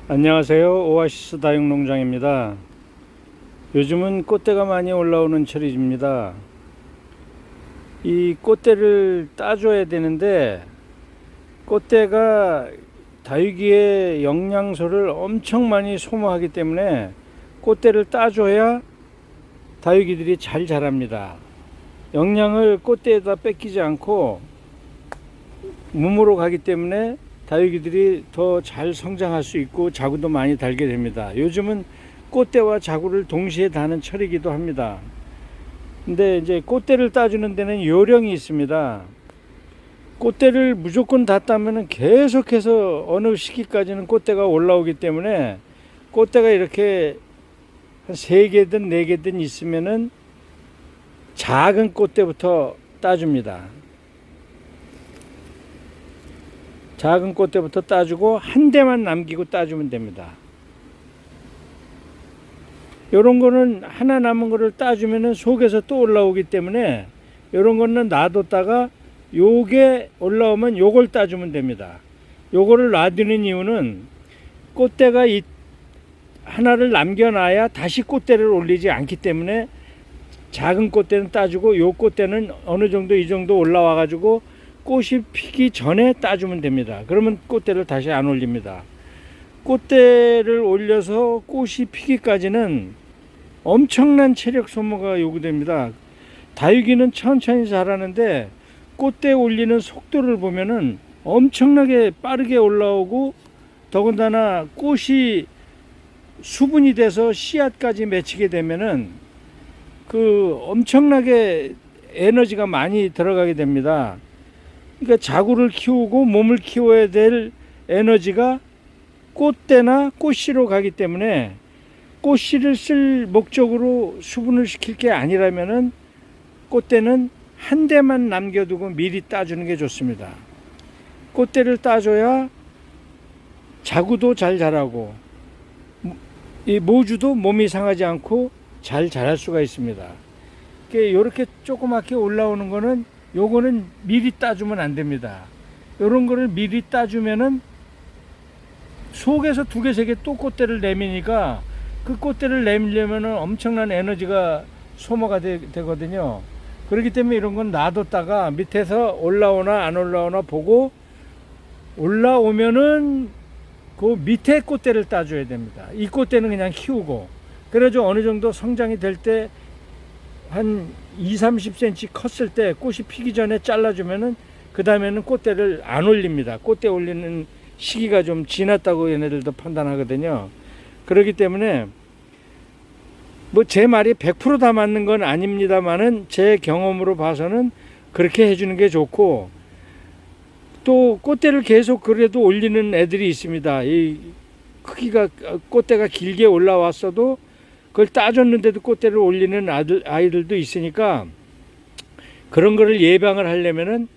안녕하세요. 오아시스 다육농장입니다. 요즘은 꽃대가 많이 올라오는 철입니다. 이 꽃대를 따줘야 되는데 꽃대가 다육이의 영양소를 엄청 많이 소모하기 때문에 꽃대를 따줘야 다육이들이 잘 자랍니다. 영양을 꽃대에다 뺏기지 않고 몸으로 가기 때문에 다육이들이 더 잘 성장할 수 있고 자구도 많이 달게 됩니다. 요즘은 꽃대와 자구를 동시에 다는 철이기도 합니다. 근데 이제 꽃대를 따주는 데는 요령이 있습니다. 꽃대를 무조건 다 따면 계속해서 어느 시기까지는 꽃대가 올라오기 때문에 꽃대가 이렇게 한 3개든 4개든 있으면은 작은 꽃대부터 따줍니다. 작은 꽃대부터 따주고 한 대만 남기고 따주면 됩니다. 요런 거는 하나 남은 거를 따주면은 속에서 또 올라오기 때문에 요런 거는 놔뒀다가 요게 올라오면 요걸 따주면 됩니다. 요거를 놔두는 이유는 꽃대가 하나를 남겨놔야 다시 꽃대를 올리지 않기 때문에 작은 꽃대는 따주고 요 꽃대는 어느 정도 이 정도 올라와 가지고 꽃이 피기 전에 따주면 됩니다. 그러면 꽃대를 다시 안 올립니다. 꽃대를 올려서 꽃이 피기까지는 엄청난 체력 소모가 요구됩니다. 다육이는 천천히 자라는데 꽃대 올리는 속도를 보면은 엄청나게 빠르게 올라오고 더군다나 꽃이 수분이 돼서 씨앗까지 맺히게 되면은 그 엄청나게 에너지가 많이 들어가게 됩니다. 그러니까 자구를 키우고 몸을 키워야 될 에너지가 꽃대나 꽃씨로 가기 때문에 꽃씨를 쓸 목적으로 수분을 시킬 게 아니라면은 꽃대는 한 대만 남겨두고 미리 따주는 게 좋습니다. 꽃대를 따줘야 자구도 잘 자라고 이 모주도 몸이 상하지 않고 잘 자랄 수가 있습니다. 이렇게 조그맣게 올라오는 거는 요거는 미리 따주면 안 됩니다. 요런 거를 미리 따주면은 속에서 2개, 3개 또 꽃대를 내미니까 그 꽃대를 내밀려면은 엄청난 에너지가 소모가 되거든요. 그렇기 때문에 이런 건 놔뒀다가 밑에서 올라오나 안 올라오나 보고 올라오면은 그 밑에 꽃대를 따줘야 됩니다. 이 꽃대는 그냥 키우고 그래서 어느 정도 성장이 될 때 한 20-30cm 컸을 때 꽃이 피기 전에 잘라주면은 그 다음에는 꽃대를 안 올립니다. 꽃대 올리는 시기가 좀 지났다고 얘네들도 판단하거든요. 그렇기 때문에 뭐 제 말이 100% 다 맞는 건 아닙니다만은 제 경험으로 봐서는 그렇게 해주는 게 좋고 또 꽃대를 계속 그래도 올리는 애들이 있습니다. 이 크기가 꽃대가 길게 올라왔어도 그걸 따줬는데도 꽃대를 올리는 아이들도 있으니까 그런 거를 예방을 하려면은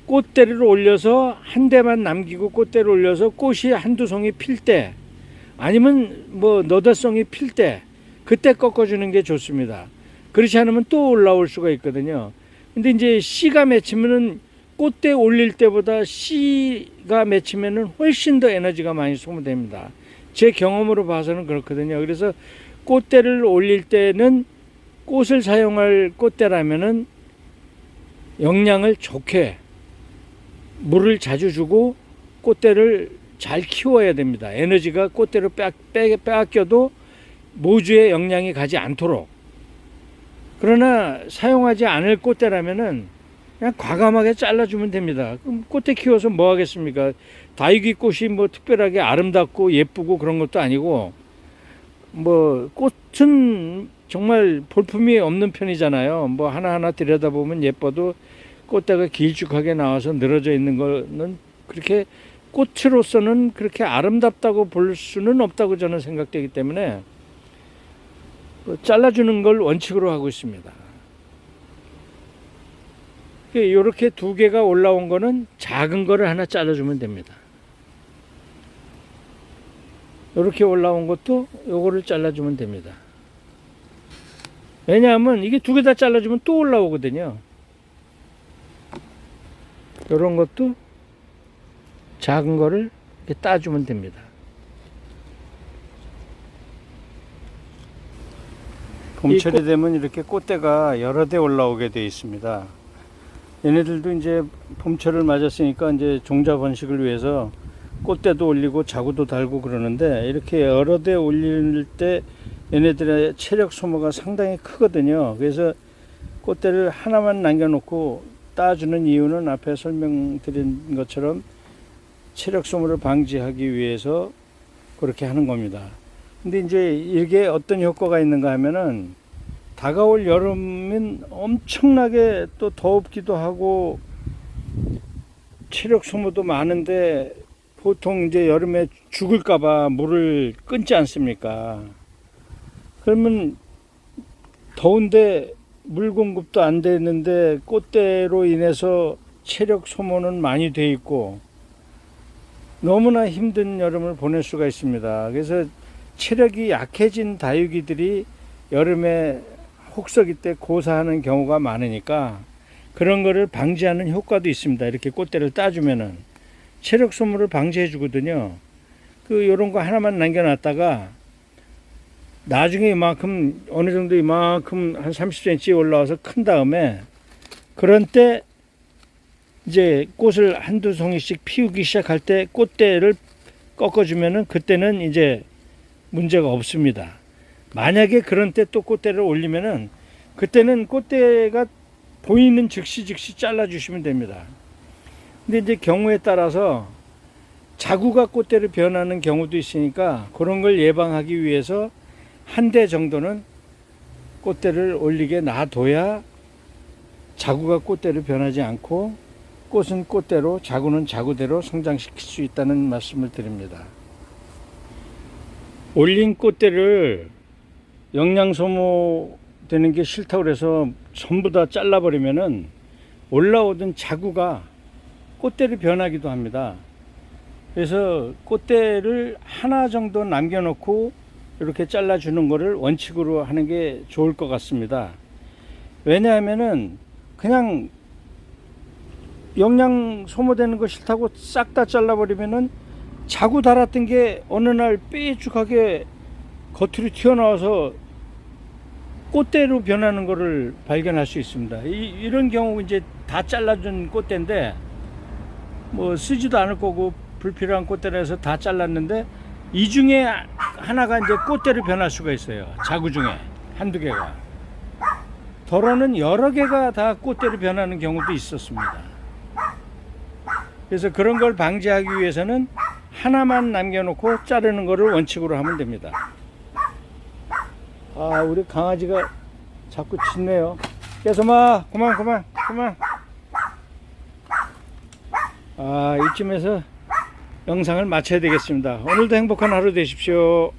꽃대를 올려서 한 대만 남기고 꽃대를 올려서 꽃이 한두 송이 필 때 아니면 뭐 너댓 송이 필 때 그때 꺾어주는 게 좋습니다. 그렇지 않으면 또 올라올 수가 있거든요. 근데 이제 씨가 맺히면은 꽃대 올릴 때보다 씨가 맺히면은 훨씬 더 에너지가 많이 소모됩니다. 제 경험으로 봐서는 그렇거든요. 그래서 꽃대를 올릴 때는 꽃을 사용할 꽃대라면은 영양을 좋게 물을 자주 주고 꽃대를 잘 키워야 됩니다. 에너지가 꽃대로 빼앗겨도 모주에 영양이 가지 않도록. 그러나 사용하지 않을 꽃대라면은 그냥 과감하게 잘라주면 됩니다. 그럼 꽃대 키워서 뭐 하겠습니까? 다육이 꽃이 뭐 특별하게 아름답고 예쁘고 그런 것도 아니고 뭐 꽃은 정말 볼품이 없는 편이잖아요. 뭐 하나하나 들여다보면 예뻐도 꽃대가 길쭉하게 나와서 늘어져 있는 거는 그렇게 꽃으로서는 그렇게 아름답다고 볼 수는 없다고 저는 생각되기 때문에 잘라주는 걸 원칙으로 하고 있습니다. 이렇게 2개가 올라온 거는 작은 거를 하나 잘라주면 됩니다. 이렇게 올라온 것도 요거를 잘라주면 됩니다. 왜냐하면 이게 2개 다 잘라주면 또 올라오거든요. 이런 것도 작은 거를 이렇게 따주면 됩니다. 봄철이 되면 이렇게 꽃대가 여러 대 올라오게 되어 있습니다. 얘네들도 이제 봄철을 맞았으니까 이제 종자 번식을 위해서 꽃대도 올리고 자구도 달고 그러는데, 이렇게 여러 대 올릴 때 얘네들의 체력 소모가 상당히 크거든요. 그래서 꽃대를 하나만 남겨놓고 따주는 이유는 앞에 설명드린 것처럼 체력 소모를 방지하기 위해서 그렇게 하는 겁니다. 근데 이제 이게 어떤 효과가 있는가 하면은, 다가올 여름은 엄청나게 또 더웁기도 하고 체력 소모도 많은데, 보통 이제 여름에 죽을까봐 물을 끊지 않습니까? 그러면 더운데 물 공급도 안 되는데 꽃대로 인해서 체력 소모는 많이 돼 있고 너무나 힘든 여름을 보낼 수가 있습니다. 그래서 체력이 약해진 다육이들이 여름에 혹서기 때 고사하는 경우가 많으니까 그런 거를 방지하는 효과도 있습니다. 이렇게 꽃대를 따주면은 체력 소모를 방지해 주거든요. 요런 거 하나만 남겨놨다가 나중에 이만큼, 어느 정도 이만큼 한 30cm 올라와서 큰 다음에, 그런 때 이제 꽃을 한두 송이씩 피우기 시작할 때 꽃대를 꺾어주면은 그때는 이제 문제가 없습니다. 만약에 그런 때 또 꽃대를 올리면은 그때는 꽃대가 보이는 즉시 잘라주시면 됩니다. 근데 이제 경우에 따라서 자구가 꽃대로 변하는 경우도 있으니까 그런 걸 예방하기 위해서 한 대 정도는 꽃대를 올리게 놔둬야 자구가 꽃대로 변하지 않고 꽃은 꽃대로, 자구는 자구대로 성장시킬 수 있다는 말씀을 드립니다. 올린 꽃대를 영양 소모되는 게 싫다고 해서 전부 다 잘라버리면은 올라오던 자구가 꽃대로 변하기도 합니다. 그래서 꽃대를 하나 정도 남겨놓고 이렇게 잘라주는 거를 원칙으로 하는 게 좋을 것 같습니다. 왜냐하면은 그냥 영양 소모되는 거 싫다고 싹 다 잘라버리면은 자구 달았던 게 어느 날 삐죽하게 겉으로 튀어나와서 꽃대로 변하는 거를 발견할 수 있습니다. 이런 경우 이제 다 잘라준 꽃대인데 뭐 쓰지도 않을 거고 불필요한 꽃대라서 다 잘랐는데, 이 중에 하나가 이제 꽃대로 변할 수가 있어요. 자구 중에 한두 개가. 더러는 여러 개가 다 꽃대로 변하는 경우도 있었습니다. 그래서 그런 걸 방지하기 위해서는 하나만 남겨놓고 자르는 거를 원칙으로 하면 됩니다. 아, 우리 강아지가 자꾸 짖네요. 깨소마, 그만. 아, 이쯤에서 영상을 마쳐야 되겠습니다. 오늘도 행복한 하루 되십시오.